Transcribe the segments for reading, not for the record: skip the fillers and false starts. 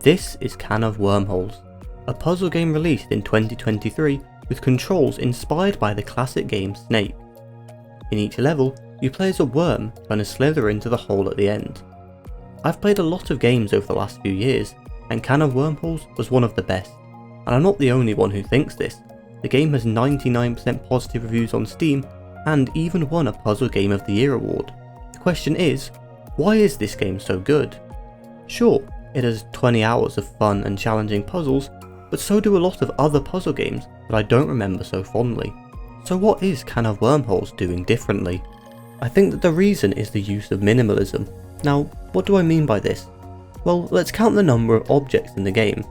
This is Can of Wormholes, a puzzle game released in 2023 with controls inspired by the classic game Snake. In each level, you play as a worm trying to slither into the hole at the end. I've played a lot of games over the last few years, and Can of Wormholes was one of the best, and I'm not the only one who thinks this. The game has 99% positive reviews on Steam, and even won a Puzzle Game of the Year award. The question is, why is this game so good? Sure, it has 20 hours of fun and challenging puzzles, but so do a lot of other puzzle games that I don't remember so fondly. So what is Can of Wormholes doing differently? I think that the reason is the use of minimalism. Now, what do I mean by this? Well, let's count the number of objects in the game.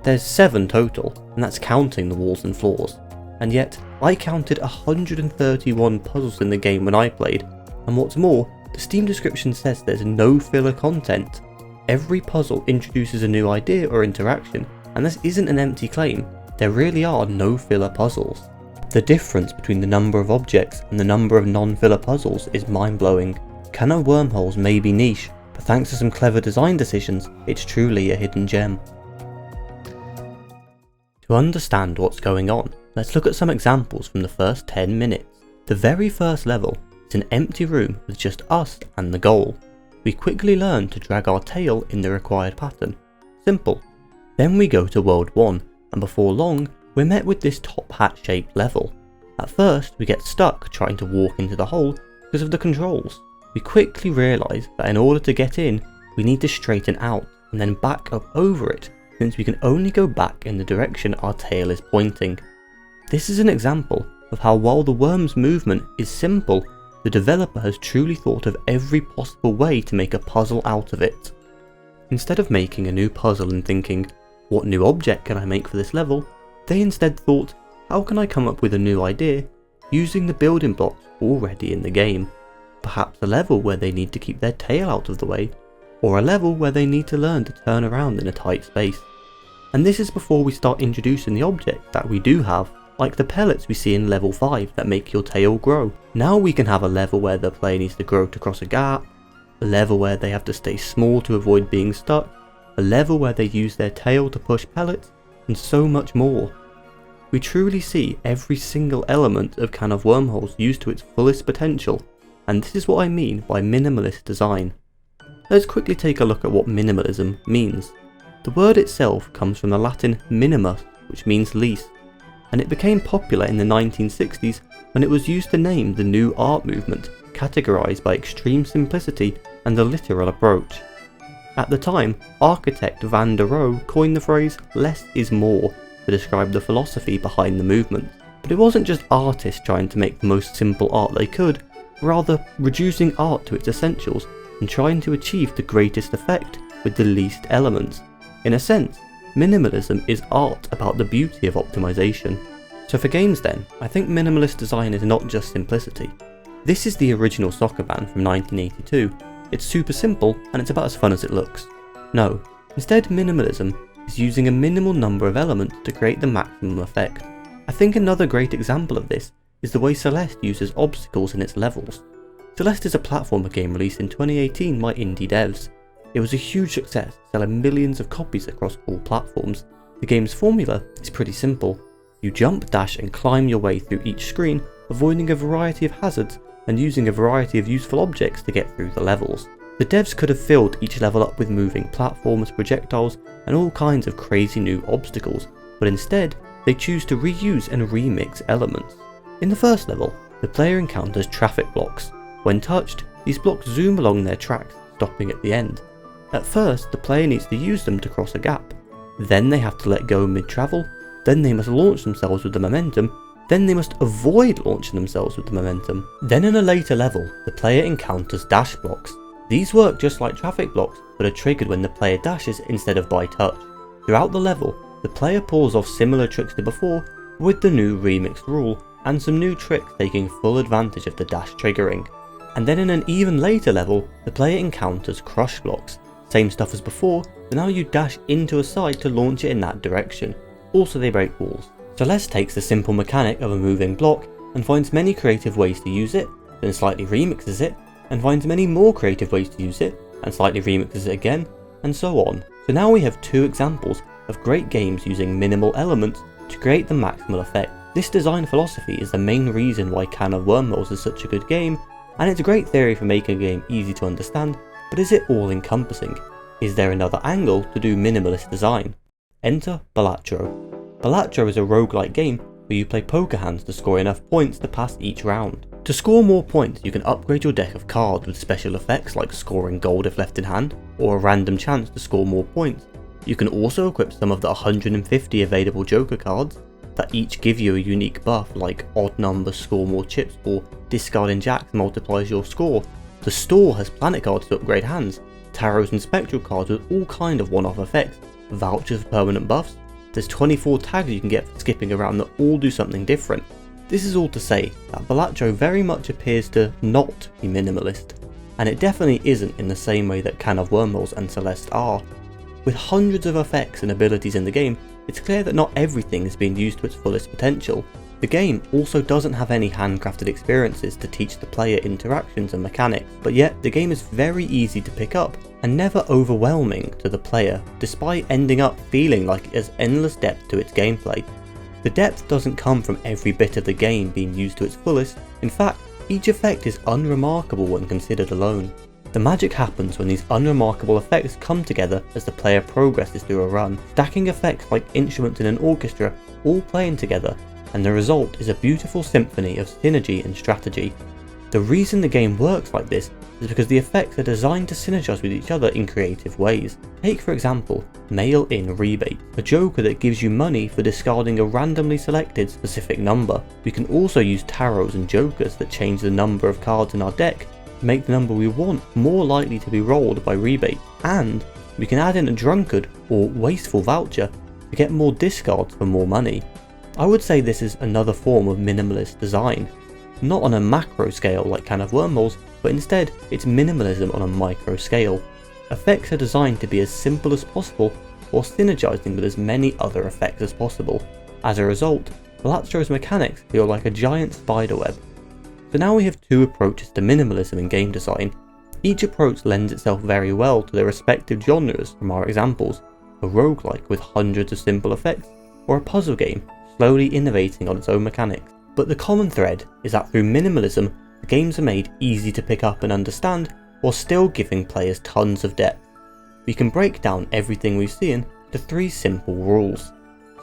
There's 7 total, and that's counting the walls and floors. And yet, I counted 131 puzzles in the game when I played, and what's more, the Steam description says there's no filler content. Every puzzle introduces a new idea or interaction, and this isn't an empty claim, there really are no filler puzzles. The difference between the number of objects and the number of non-filler puzzles is mind-blowing. Can of Wormholes may be niche, but thanks to some clever design decisions, it's truly a hidden gem. To understand what's going on, let's look at some examples from the first 10 minutes. The very first level is an empty room with just us and the goal. We quickly learn to drag our tail in the required pattern. Simple. Then we go to World 1, and before long, we're met with this top hat shaped level. At first, we get stuck trying to walk into the hole because of the controls. We quickly realise that in order to get in, we need to straighten out and then back up over it, since we can only go back in the direction our tail is pointing. This is an example of how while the worm's movement is simple, the developer has truly thought of every possible way to make a puzzle out of it. Instead of making a new puzzle and thinking, what new object can I make for this level, they instead thought, how can I come up with a new idea using the building blocks already in the game? Perhaps a level where they need to keep their tail out of the way, or a level where they need to learn to turn around in a tight space. And this is before we start introducing the objects that we do have, like the pellets we see in level 5 that make your tail grow. Now we can have a level where the player needs to grow to cross a gap, a level where they have to stay small to avoid being stuck, a level where they use their tail to push pellets, and so much more. We truly see every single element of Can of Wormholes used to its fullest potential, and this is what I mean by minimalist design. Let's quickly take a look at what minimalism means. The word itself comes from the Latin minimus, which means least, and it became popular in the 1960s when it was used to name the new art movement, categorised by extreme simplicity and a literal approach. At the time, architect Van der Rohe coined the phrase "less is more" to describe the philosophy behind the movement. But it wasn't just artists trying to make the most simple art they could, rather reducing art to its essentials and trying to achieve the greatest effect with the least elements. In a sense, minimalism is art about the beauty of optimization. So for games then, I think minimalist design is not just simplicity. This is the original soccer band from 1982. It's super simple and it's about as fun as it looks. No, instead minimalism is using a minimal number of elements to create the maximum effect. I think another great example of this is the way Celeste uses obstacles in its levels. Celeste is a platformer game released in 2018 by indie devs. It was a huge success, selling millions of copies across all platforms. The game's formula is pretty simple. You jump, dash and climb your way through each screen, avoiding a variety of hazards and using a variety of useful objects to get through the levels. The devs could have filled each level up with moving platforms, projectiles and all kinds of crazy new obstacles, but instead they choose to reuse and remix elements. In the first level, the player encounters traffic blocks. When touched, these blocks zoom along their tracks, stopping at the end. At first, the player needs to use them to cross a gap. Then they have to let go mid-travel, then they must launch themselves with the momentum, then they must avoid launching themselves with the momentum. Then in a later level, the player encounters dash blocks. These work just like traffic blocks, but are triggered when the player dashes instead of by touch. Throughout the level, the player pulls off similar tricks to before, with the new remixed rule, and some new tricks taking full advantage of the dash triggering. And then in an even later level, the player encounters crush blocks. Same stuff as before, but now you dash into a side to launch it in that direction. Also they break walls. Celeste takes the simple mechanic of a moving block and finds many creative ways to use it, then slightly remixes it, and finds many more creative ways to use it, and slightly remixes it again, and so on. So now we have two examples of great games using minimal elements to create the maximal effect. This design philosophy is the main reason why Can of Wormholes is such a good game, and it's a great theory for making a game easy to understand, but is it all encompassing? Is there another angle to do minimalist design? Enter Balatro. Balatro is a roguelike game where you play poker hands to score enough points to pass each round. To score more points, you can upgrade your deck of cards with special effects like scoring gold if left in hand, or a random chance to score more points. You can also equip some of the 150 available Joker cards that each give you a unique buff like odd numbers score more chips or discarding jacks multiplies your score. The store has planet cards to upgrade hands, tarots and spectral cards with all kind of one-off effects, vouchers for permanent buffs. There's 24 tags you can get for skipping around that all do something different. This is all to say that Balatro very much appears to not be minimalist, and it definitely isn't in the same way that Can of Wormholes and Celeste are. With hundreds of effects and abilities in the game, it's clear that not everything is being used to its fullest potential. The game also doesn't have any handcrafted experiences to teach the player interactions and mechanics, but yet the game is very easy to pick up and never overwhelming to the player, despite ending up feeling like it has endless depth to its gameplay. The depth doesn't come from every bit of the game being used to its fullest. In fact, each effect is unremarkable when considered alone. The magic happens when these unremarkable effects come together as the player progresses through a run, stacking effects like instruments in an orchestra all playing together, and the result is a beautiful symphony of synergy and strategy. The reason the game works like this is because the effects are designed to synergize with each other in creative ways. Take for example, Mail-in Rebate, a joker that gives you money for discarding a randomly selected specific number. We can also use tarots and jokers that change the number of cards in our deck to make the number we want more likely to be rolled by rebate, and we can add in a drunkard or wasteful voucher to get more discards for more money. I would say this is another form of minimalist design, not on a macro scale like Can of Wormholes, but instead it's minimalism on a micro scale. Effects are designed to be as simple as possible while synergizing with as many other effects as possible. As a result, Balatro's mechanics feel like a giant spiderweb. So now we have two approaches to minimalism in game design. Each approach lends itself very well to their respective genres from our examples, a roguelike with hundreds of simple effects, or a puzzle game slowly innovating on its own mechanics. But the common thread is that through minimalism, the games are made easy to pick up and understand while still giving players tons of depth. We can break down everything we've seen to 3 simple rules.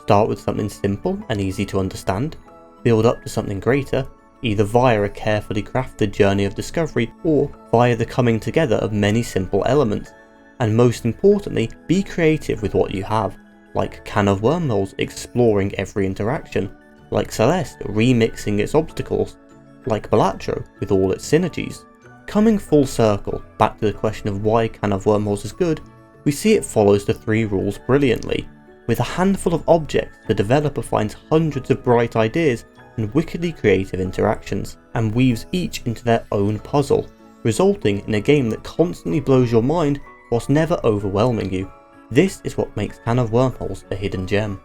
Start with something simple and easy to understand, build up to something greater, either via a carefully crafted journey of discovery or via the coming together of many simple elements, and most importantly, be creative with what you have, like Can of Wormholes exploring every interaction, like Celeste remixing its obstacles, like Balatro with all its synergies. Coming full circle back to the question of why Can of Wormholes is good, we see it follows the 3 rules brilliantly. With a handful of objects, the developer finds hundreds of bright ideas and wickedly creative interactions, and weaves each into their own puzzle, resulting in a game that constantly blows your mind whilst never overwhelming you. This is what makes Can of Wormholes a hidden gem.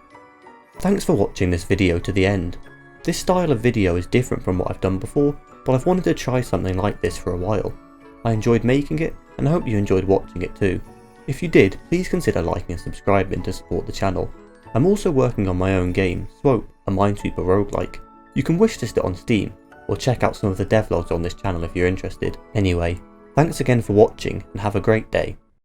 Thanks for watching this video to the end. This style of video is different from what I've done before, but I've wanted to try something like this for a while. I enjoyed making it, and I hope you enjoyed watching it too. If you did, please consider liking and subscribing to support the channel. I'm also working on my own game, Swope, a Minesweeper roguelike. You can wishlist it on Steam, or check out some of the devlogs on this channel if you're interested. Anyway, thanks again for watching and have a great day.